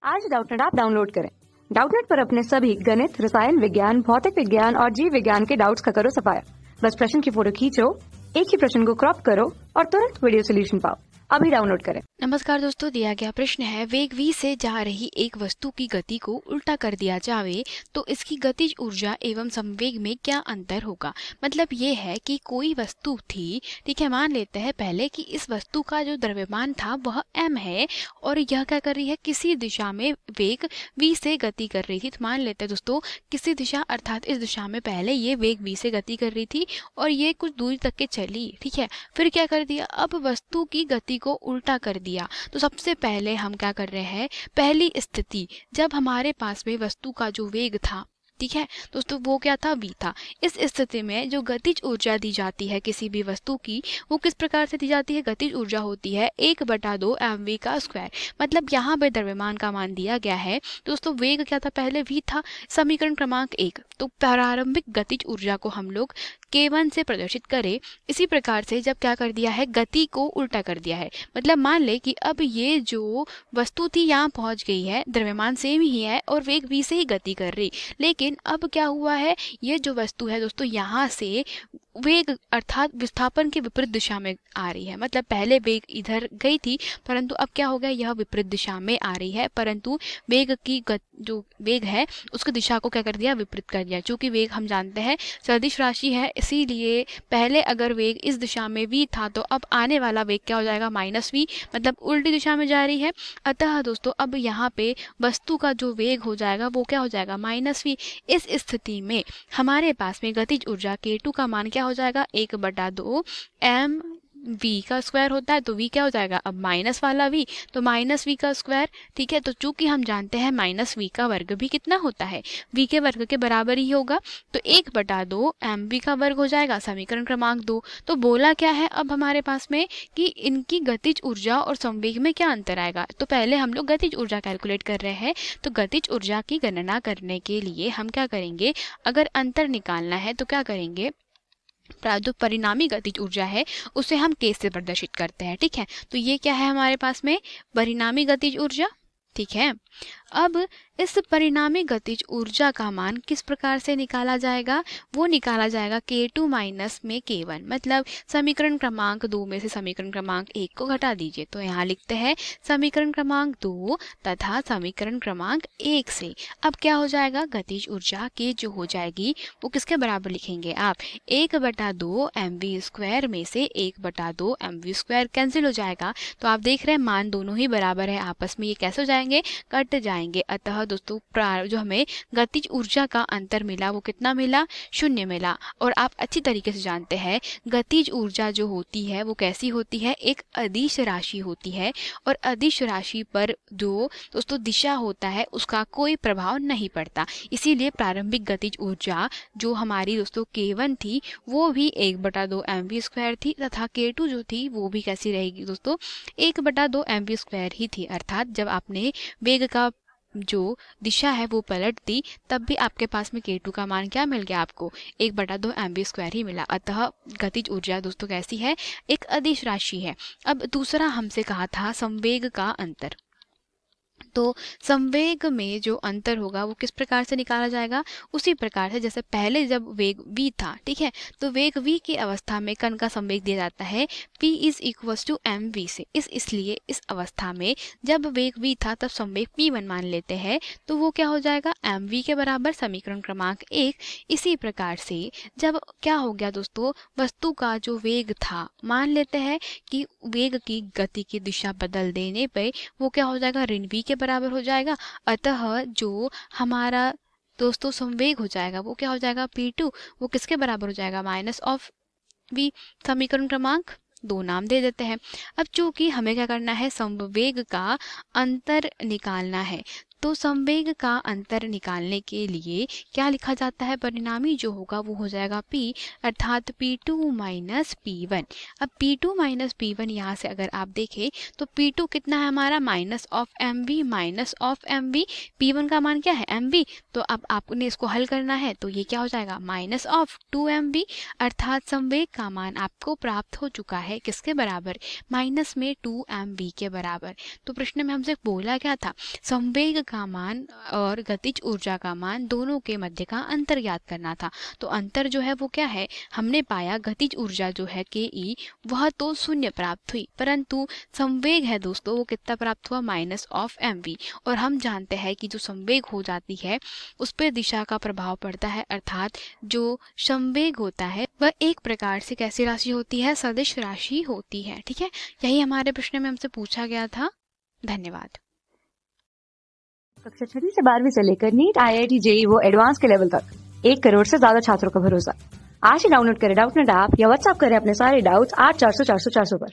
आज Doubtnut app download करें। Doubtnut पर अपने सभी गणित, रसायन विज्ञान, भौतिक विज्ञान और जीव विज्ञान के डाउट्स का करो सफाया। बस प्रश्न की फोटो खींचो, एक ही प्रश्न को क्रॉप करो और तुरंत वीडियो सोल्यूशन पाओ। अभी डाउनलोड करें। नमस्कार दोस्तों, दिया गया प्रश्न है वेग v से जा रही एक वस्तु की गति को उल्टा कर दिया जावे तो इसकी गतिज ऊर्जा एवं संवेग में क्या अंतर होगा। मतलब ये है कि कोई वस्तु थी, ठीक है, मान लेते हैं पहले कि इस वस्तु का जो द्रव्यमान था वह m है और यह क्या कर रही है, किसी दिशा में वेग v से गति कर रही थी। तो मान लेते हैं दोस्तों किसी दिशा अर्थात इस दिशा में पहले ये वेग v से गति कर रही थी और ये कुछ दूरी तक के चली, ठीक है। फिर क्या कर दिया, अब वस्तु की गति को उल्टा कर दिया। तो सबसे पहले हम क्या कर रहे हैं, पहली स्थिति जब हमारे पास में वस्तु का जो वेग था, ठीक है दोस्तों, वो क्या था, v था। इस स्थिति में जो गतिज ऊर्जा दी जाती है किसी भी वस्तु की, वो किस प्रकार से दी जाती है, गतिज ऊर्जा होती है 1/2 mv का स्क्वायर। मतलब यहाँ पे द्रव्यमान का मान दिया गया है दोस्तों, वेग क्या था, पहले v था, समीकरण क्रमांक 1। तो प्रारंभिक गतिज ऊर्जा को हम लोग k1 से प्रदर्शित करें। इसी प्रकार से जब क्या कर दिया है, गति को उल्टा कर दिया है। मतलब मान ले कि अब ये जो वस्तु थी यहाँ पहुंच गई है, द्रव्यमान सेम ही है और वेग v से ही गति कर रही, लेकिन अब क्या हुआ है, ये जो वस्तु है दोस्तों यहाँ से वेग अर्थात विस्थापन के विपरीत दिशा में आ रही है। मतलब पहले वेग इधर गई थी परंतु अब क्या हो गया, यह विपरीत दिशा में आ रही है, परंतु वेग की जो वेग है उसकी दिशा को क्या कर दिया, विपरीत कर दिया। क्योंकि वेग हम जानते हैं सदिश राशि है, इसीलिए पहले अगर वेग इस दिशा में v था तो अब आने वाला वेग क्या हो जाएगा, -v, मतलब उल्टी दिशा में जा रही है। अतः दोस्तों अब यहाँ पे वस्तु का जो वेग हो जाएगा वो क्या हो जाएगा, -v। इस स्थिति में हमारे पास में गतिज ऊर्जा k2 का मान क्या हो जाएगा, 1/2 m v का स्क्वायर होता है। तो v क्या हो जाएगा, अब माइनस वाला v, तो -v का स्क्वायर, ठीक है। तो चूंकि हम जानते हैं -v का वर्ग भी कितना होता है, v के वर्ग के बराबर ही होगा, तो 1/2 mv का वर्ग हो जाएगा, समीकरण क्रमांक 2। तो बोला क्या है अब हमारे पास में कि इनकी गतिज ऊर्जा और संवेग में क्या अंतर आएगा। तो पहले हम लोग गतिज ऊर्जा कैलकुलेट कर रहे हैं। तो गतिज ऊर्जा की गणना करने के लिए हम क्या करेंगे, अगर अंतर निकालना है तो क्या करेंगे, जो परिणामी गतिज ऊर्जा है उसे हम k से प्रदर्शित करते हैं, ठीक है। तो ये क्या है हमारे पास में, परिणामी गतिज ऊर्जा, ठीक है। अब इस परिणामी गतिज ऊर्जा का मान किस प्रकार से निकाला जाएगा, वो निकाला जाएगा k2 माइनस में k1। मतलब समीकरण क्रमांक 2 में से समीकरण क्रमांक 1 को घटा दीजिए। तो यहाँ लिखते हैं समीकरण क्रमांक 2 तथा समीकरण क्रमांक 1 से अब क्या हो जाएगा, गतिज ऊर्जा k जो हो जाएगी वो किसके बराबर लिखेंगे आप, 1/2 mv स्क्वायर में से 1/2 mv स्क्वायर कैंसिल हो जाएगा। तो आप देख रहे हैं मान दोनों ही बराबर है, आपस में ये कैसे हो जाएंगे, कट जाएंगे। अतः दोस्तों जो हमें गतिज ऊर्जा का अंतर मिला वो कितना मिला, 0 मिला। और आप अच्छी तरीके से जानते हैं गतिज ऊर्जा जो होती है वो कैसी होती है, एक अदिश राशि होती है और अदिश राशि पर जो दोस्तों दिशा होता है उसका कोई प्रभाव नहीं पड़ता। इसीलिए प्रारंभिक गतिज ऊर्जा जो हमारी दोस्तों k1 थी वो भी 1/2 mv स्क्वायर थी तथा k2 जो थी वो भी कैसी रहेगी दोस्तों, 1/2 mv स्क्वायर ही थी। अर्थात जब आपने वेग का जो दिशा है वो पलट दी तब भी आपके पास में k2 का मान क्या मिल गया, आपको 1/2 mv स्क्वायर ही मिला। अतः गतिज ऊर्जा दोस्तों कैसी है, एक अदिश राशि है। अब दूसरा हमसे कहा था संवेग का अंतर। तो संवेग में जो अंतर होगा वो किस प्रकार से निकाला जाएगा, उसी प्रकार से जैसे पहले जब वेग v था, ठीक है, तो वेग v की अवस्था में कण का संवेग दिया जाता है p = mv से। इसलिए इस अवस्था में जब वेग v था तब संवेग p1 मान लेते हैं, तो वो क्या हो जाएगा, mv के बराबर, समीकरण क्रमांक 1। इसी प्रकार से जब क्या हो गया दोस्तों, वस्तु का जो वेग था, मान लेते हैं कि वेग की गति की दिशा बदल देने पर वो क्या हो जाएगा, ऋण v के बराबर हो जाएगा। अतः जो हमारा दोस्तों संवेग हो जाएगा वो क्या हो जाएगा, p2, वो किसके बराबर हो जाएगा, -v। समीकरण क्रमांक 2 नाम दे देते हैं। अब चूंकि हमें क्या करना है, संवेग का अंतर निकालना है, तो संवेग का अंतर निकालने के लिए क्या लिखा जाता है? परिणामी जो होगा वो हो जाएगा P, अर्थात P2 माइनस P1। अब P2 माइनस P1 यहाँ से अगर आप देखें तो P2 कितना है हमारा? Minus of MV minus of MV। P1 का मान क्या है? MV। तो अब आपने इसको हल करना है तो ये क्या हो जाएगा? माइनस ऑफ 2MV, अर्थात संवेग का मान आपको प्राप्त हो चुका है किसके बराबर? माइनस में 2MV के बराबर। तो प्रश्न में हमसे बोला क्या था? संवेग का मान और गतिज ऊर्जा का मान दोनों के मध्य का अंतर ज्ञात करना था। तो अंतर जो है वो क्या है? हमने पाया गतिज ऊर्जा जो है KE वह तो शून्य प्राप्त हुई, परंतु संवेग है दोस्तों वो कितना प्राप्त हुआ? Minus of MV। और हम जानते हैं कि जो संवेग हो जाती है उस पर दिशा का प्रभाव पड़ता है, अर्थात जो संवेग होता है वह एक प्रकार से कैसी राशि होती है? सदिश राशि होती है। ठीक है, यही हमारे प्रश्न में हमसे पूछा गया था। धन्यवाद। कक्षा 6वीं से 12वीं से लेकर नीट, IIT, JEE वो एडवांस के लेवल तक 1 करोड़ से ज्यादा छात्रों का भरोसा। आज ही डाउनलोड करें डाउटनेट ऐप या व्हाट्सएप करें अपने सारे डाउट्स 8400 400 400 पर।